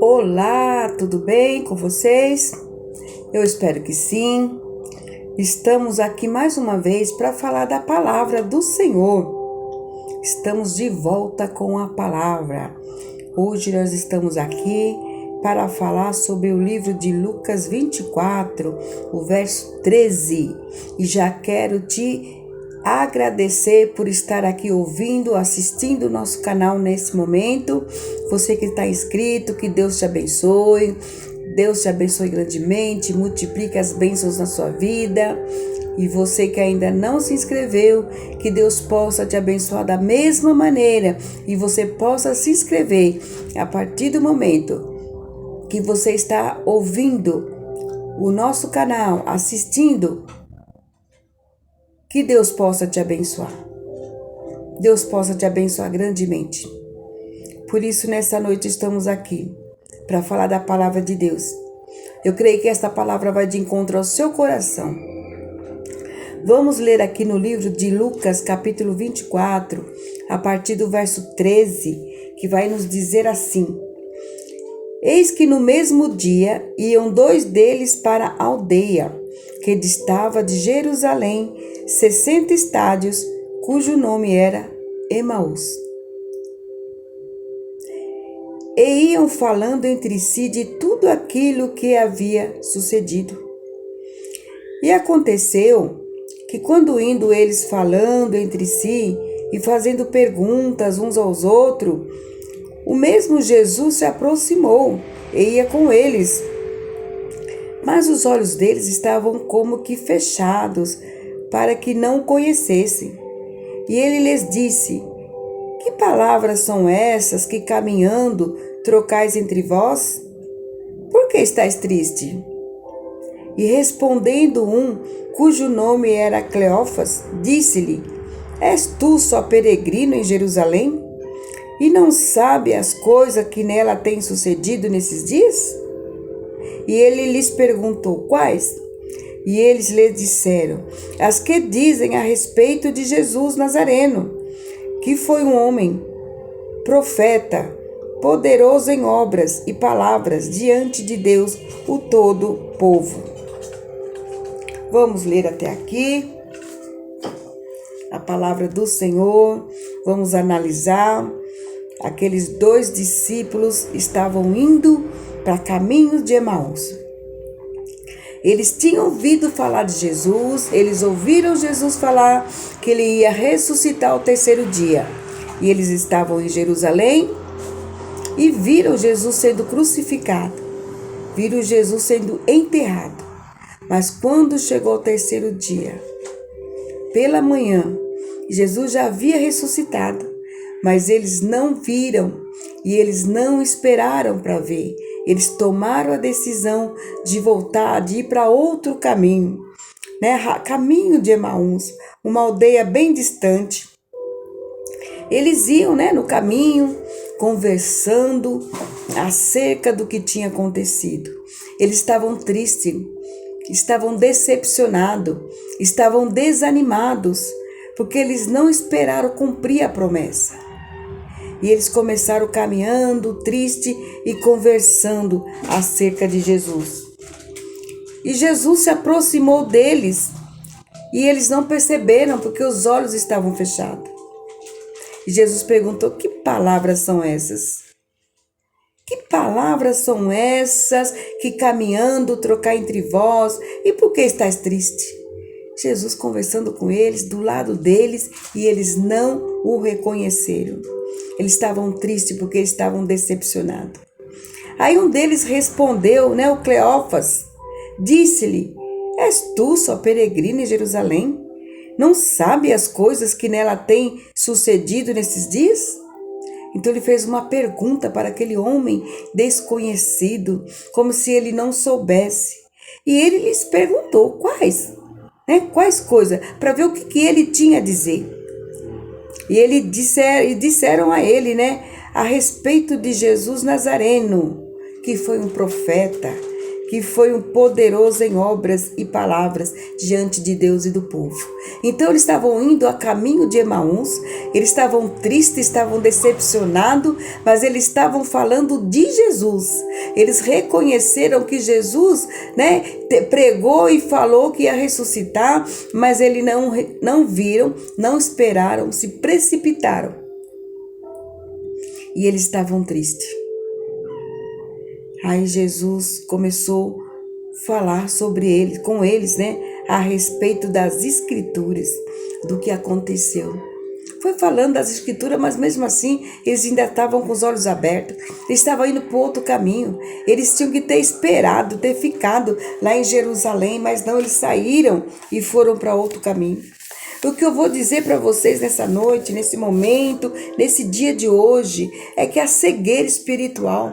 Olá, tudo bem com vocês? Eu espero que sim. Estamos aqui mais uma vez para falar da palavra do Senhor. Estamos de volta com a palavra. Hoje nós estamos aqui para falar sobre o livro de Lucas 24, o verso 13. E já quero te agradecer por estar aqui ouvindo, assistindo o nosso canal nesse momento. Você que está inscrito, que Deus te abençoe. Deus te abençoe grandemente, multiplique as bênçãos na sua vida. E você que ainda não se inscreveu, que Deus possa te abençoar da mesma maneira e você possa se inscrever a partir do momento que você está ouvindo o nosso canal, assistindo. Que Deus possa te abençoar. Deus possa te abençoar grandemente. Por isso, nessa noite estamos aqui para falar da palavra de Deus. Eu creio que esta palavra vai de encontro ao seu coração. Vamos ler aqui no livro de Lucas, capítulo 24, a partir do verso 13, que vai nos dizer assim: Eis que no mesmo dia iam dois deles para a aldeia, que distava de Jerusalém 60 estádios, cujo nome era Emaús. E iam falando entre si de tudo aquilo que havia sucedido. E aconteceu que quando indo eles falando entre si e fazendo perguntas uns aos outros, o mesmo Jesus se aproximou e ia com eles. Mas os olhos deles estavam como que fechados, para que não o conhecessem. E ele lhes disse: Que palavras são essas que caminhando trocais entre vós? Por que estáis triste? E respondendo um, cujo nome era Cleófas, disse-lhe: És tu só peregrino em Jerusalém? E não sabe as coisas que nela têm sucedido nesses dias? E ele lhes perguntou: Quais? E eles lhe disseram: As que dizem a respeito de Jesus Nazareno, que foi um homem, profeta, poderoso em obras e palavras diante de Deus, o todo povo. Vamos ler até aqui a palavra do Senhor. Vamos analisar. Aqueles dois discípulos estavam indo para caminho de Emaús. Eles tinham ouvido falar de Jesus, eles ouviram Jesus falar que ele ia ressuscitar ao terceiro dia. E eles estavam em Jerusalém e viram Jesus sendo crucificado, viram Jesus sendo enterrado. Mas quando chegou o terceiro dia, pela manhã, Jesus já havia ressuscitado, mas eles não viram e eles não esperaram para ver. Eles tomaram a decisão de voltar, de ir para outro caminho, caminho de Emaús, uma aldeia bem distante. Eles iam, no caminho, conversando acerca do que tinha acontecido. Eles estavam tristes, estavam decepcionados, estavam desanimados, porque eles não esperaram cumprir a promessa. E eles começaram caminhando, triste e conversando acerca de Jesus. E Jesus se aproximou deles e eles não perceberam porque os olhos estavam fechados. E Jesus perguntou: Que palavras são essas? Que palavras são essas que caminhando trocar entre vós? E por que estáis triste? Jesus conversando com eles, do lado deles, e eles não o reconheceram. Eles estavam tristes porque estavam decepcionados. Aí um deles respondeu, o Cleófas, disse-lhe: És tu só peregrino em Jerusalém? Não sabe as coisas que nela têm sucedido nesses dias? Então ele fez uma pergunta para aquele homem desconhecido, como se ele não soubesse. E ele lhes perguntou: Quais? Quais coisas? Para ver o que ele tinha a dizer. E disseram a ele, a respeito de Jesus Nazareno, que foi um profeta, que foi um poderoso em obras e palavras diante de Deus e do povo. Então eles estavam indo a caminho de Emaús, eles estavam tristes, estavam decepcionados, mas eles estavam falando de Jesus. Eles reconheceram que Jesus, pregou e falou que ia ressuscitar, mas eles não viram, não esperaram, se precipitaram. E eles estavam tristes. Aí Jesus começou a falar com eles, a respeito das escrituras, do que aconteceu. Foi falando das escrituras, mas mesmo assim, eles ainda estavam com os olhos abertos. Eles estavam indo para outro caminho. Eles tinham que ter esperado, ter ficado lá em Jerusalém, mas não, eles saíram e foram para outro caminho. O que eu vou dizer para vocês nessa noite, nesse momento, nesse dia de hoje, é que a cegueira espiritual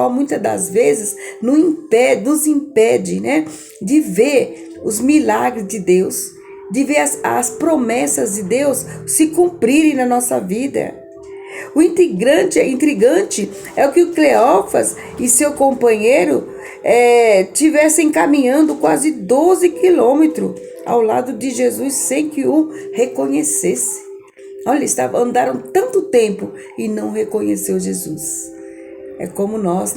muitas das vezes nos impede, de ver os milagres de Deus, de ver as promessas de Deus se cumprirem na nossa vida. O intrigante é o que o Cleófas e seu companheiro tivessem caminhando quase 12 quilômetros ao lado de Jesus sem que o reconhecesse. Olha, andaram tanto tempo e não reconheceu Jesus. É como nós,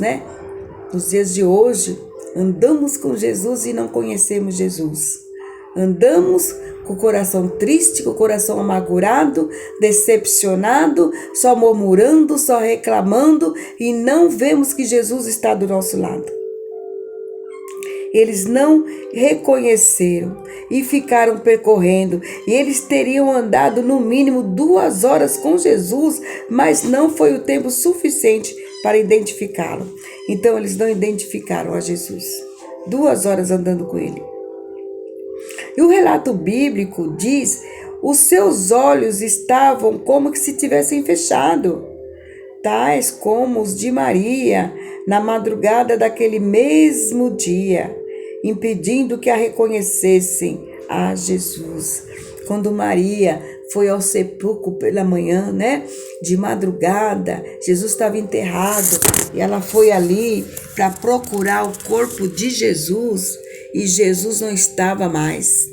nos dias de hoje, andamos com Jesus e não conhecemos Jesus. Andamos com o coração triste, com o coração amargurado, decepcionado, só murmurando, só reclamando e não vemos que Jesus está do nosso lado. Eles não reconheceram e ficaram percorrendo. E eles teriam andado no mínimo 2 horas com Jesus, mas não foi o tempo suficiente para identificá-lo. Então eles não identificaram a Jesus. 2 horas andando com ele. E o relato bíblico diz: os seus olhos estavam como que se tivessem fechado, tais como os de Maria na madrugada daquele mesmo dia, impedindo que a reconhecessem a Jesus. Quando Maria foi ao sepulcro pela manhã, de madrugada, Jesus estava enterrado e ela foi ali para procurar o corpo de Jesus e Jesus não estava mais.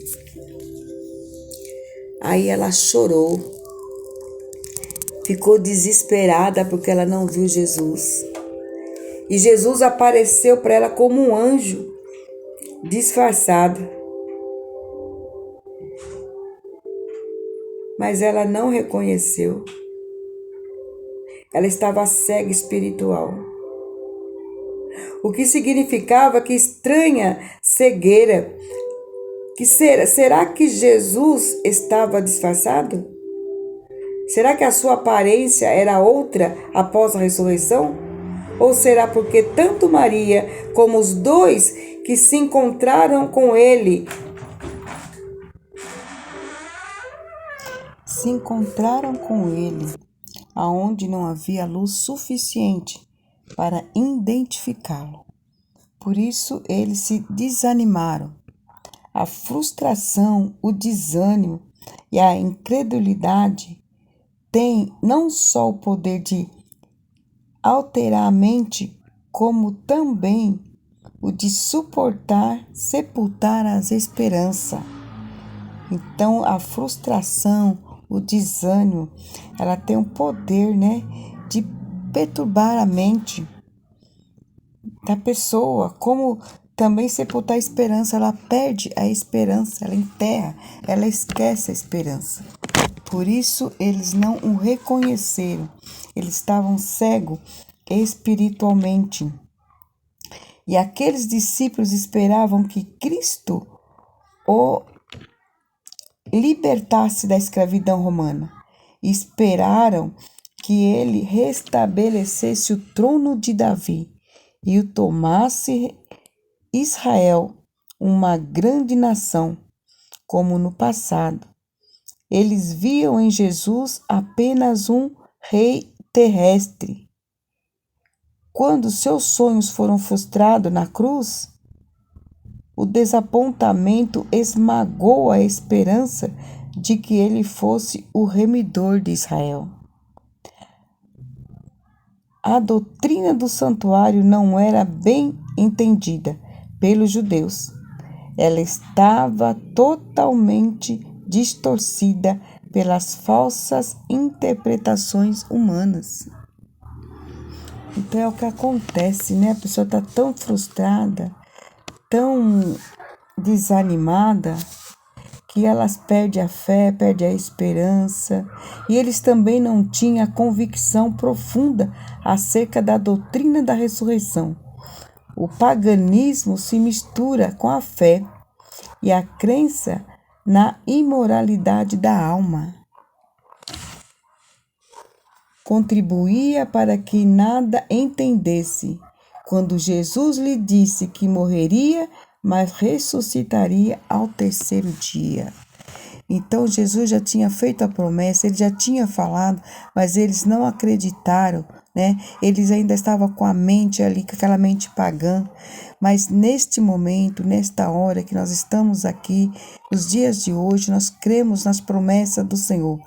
Aí ela chorou, ficou desesperada porque ela não viu Jesus. E Jesus apareceu para ela como um anjo, disfarçado. Mas ela não reconheceu. Ela estava cega espiritual. O que significava que estranha cegueira. Será que Jesus estava disfarçado? Será que a sua aparência era outra após a ressurreição? Ou será porque tanto Maria como os dois que se encontraram com ele aonde não havia luz suficiente para identificá-lo? Por isso eles se desanimaram. A frustração, o desânimo e a incredulidade têm não só o poder de alterar a mente, como também o de sepultar as esperanças. Então, a frustração, o desânimo, ela tem o poder, de perturbar a mente da pessoa, como também sepultar a esperança. Ela perde a esperança, ela enterra, ela esquece a esperança. Por isso, eles não o reconheceram. Eles estavam cegos espiritualmente. E aqueles discípulos esperavam que Cristo o libertasse da escravidão romana. Esperaram que ele restabelecesse o trono de Davi e o tomasse Israel, uma grande nação, como no passado. Eles viam em Jesus apenas um rei terrestre. Quando seus sonhos foram frustrados na cruz, o desapontamento esmagou a esperança de que ele fosse o remidor de Israel. A doutrina do santuário não era bem entendida pelos judeus. Ela estava totalmente distorcida pelas falsas interpretações humanas. Então é o que acontece, né? A pessoa está tão frustrada, tão desanimada, que elas perdem a fé, perdem a esperança. E eles também não tinham a convicção profunda acerca da doutrina da ressurreição. O paganismo se mistura com a fé e a crença na imoralidade da alma. Contribuía para que nada entendesse, quando Jesus lhe disse que morreria, mas ressuscitaria ao terceiro dia. Então Jesus já tinha feito a promessa, ele já tinha falado, mas eles não acreditaram, né? Eles ainda estavam com a mente ali, com aquela mente pagã. Mas neste momento, nesta hora que nós estamos aqui, nos dias de hoje, nós cremos nas promessas do Senhor.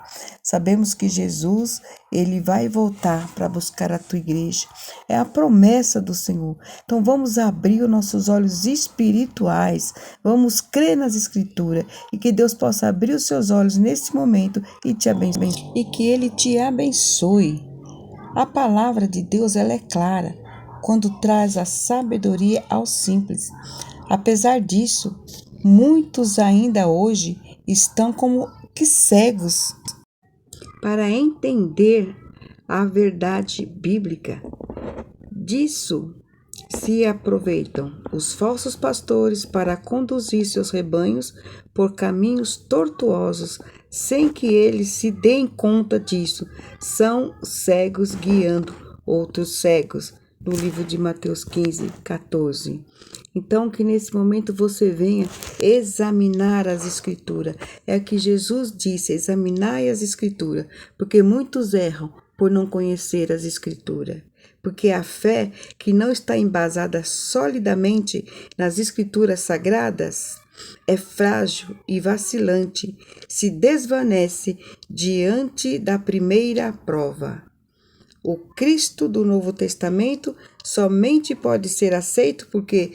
Sabemos que Jesus, ele vai voltar para buscar a tua igreja. É a promessa do Senhor. Então vamos abrir os nossos olhos espirituais, vamos crer nas Escrituras e que Deus possa abrir os seus olhos nesse momento e te abençoe. E que Ele te abençoe. A palavra de Deus, ela é clara quando traz a sabedoria aos simples. Apesar disso, muitos ainda hoje estão como que cegos para entender a verdade bíblica. Disso se aproveitam os falsos pastores para conduzir seus rebanhos por caminhos tortuosos, sem que eles se deem conta disso. São cegos guiando outros cegos. No livro de Mateus 15, 14. Então, que nesse momento você venha examinar as Escrituras. É o que Jesus disse, examinai as Escrituras, porque muitos erram por não conhecer as Escrituras. Porque a fé que não está embasada solidamente nas Escrituras sagradas é frágil e vacilante, se desvanece diante da primeira prova. O Cristo do Novo Testamento somente pode ser aceito porque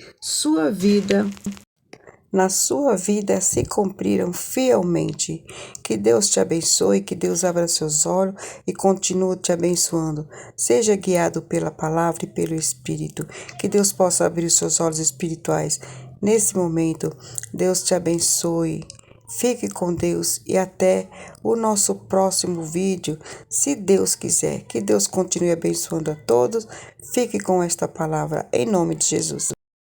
na sua vida se cumpriram fielmente. Que Deus te abençoe, que Deus abra seus olhos e continue te abençoando. Seja guiado pela palavra e pelo Espírito. Que Deus possa abrir os seus olhos espirituais. Nesse momento, Deus te abençoe. Fique com Deus e até o nosso próximo vídeo, se Deus quiser. Que Deus continue abençoando a todos. Fique com esta palavra em nome de Jesus.